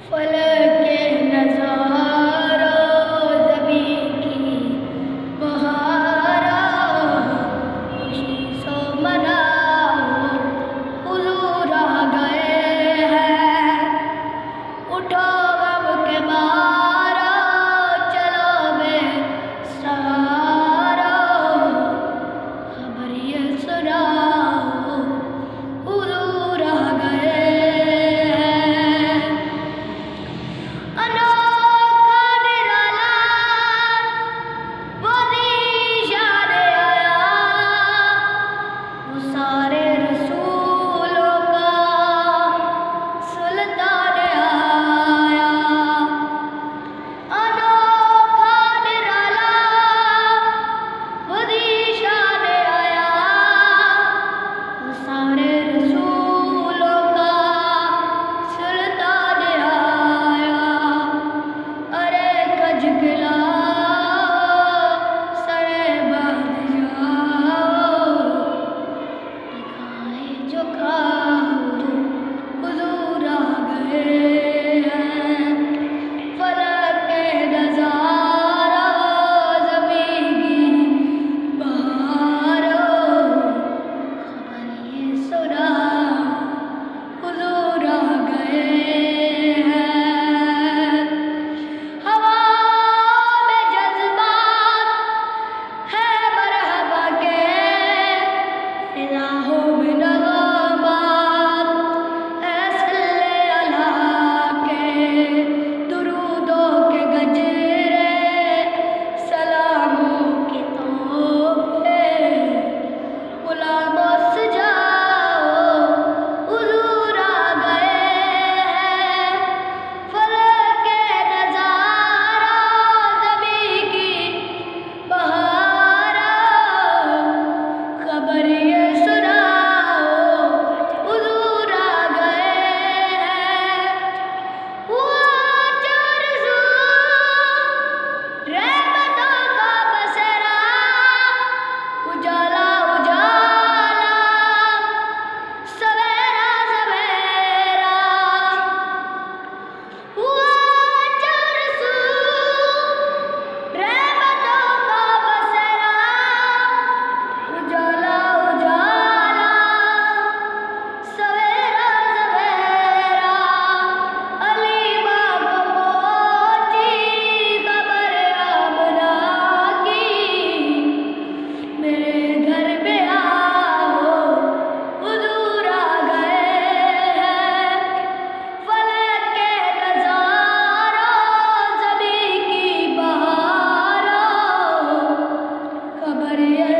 फलक के नज़ारा ज़मीं की बहारा खुशी सो मनाओ हुज़ूर आ गए हैं। उठो गम के मारा चलो बेसहारा खबर ये सुनाओ हुज़ूर आ गए हैं। अनोखा निराला वो निशान आया वो सारे रसूलों का सुल्तान आया। अनोखा निराला वो निशान आया वो सारे रसूलों का सुल्तान आया। अरे कज गिला सरे बांध जाओ दिखाए जो खाओ हुज़ूर आ गए हैं। फलक के नज़ारा ज़मीं की बहारा खबर ये सुनाओ हुज़ूर आ गए हैं। हवा में जज्बात है मरहबा के फिज़ाओं में नग़मात है सल्ले अला के। दुरूदों के गजरे सलामों के तोहफे गुलामों से जाओ हुज़ूर आ गए हैं। फलक के नज़ारा ज़मीं की बहारा खबर ये सुनाओ हुज़ूर आ गए हैं। वो आरज़ू रहमतों का बसेरा उजाला उजाला सवेरा सवेरा। वो आरज़ू रहमतों का बसेरा उजाला उजाला सवेरा सवेरा। हलीमा को पहुंची खबर आमना की मेरे घर में आओ हुज़ूर आ गए हैं। फलक के नज़ारा ज़मीं की बहारा खबर ये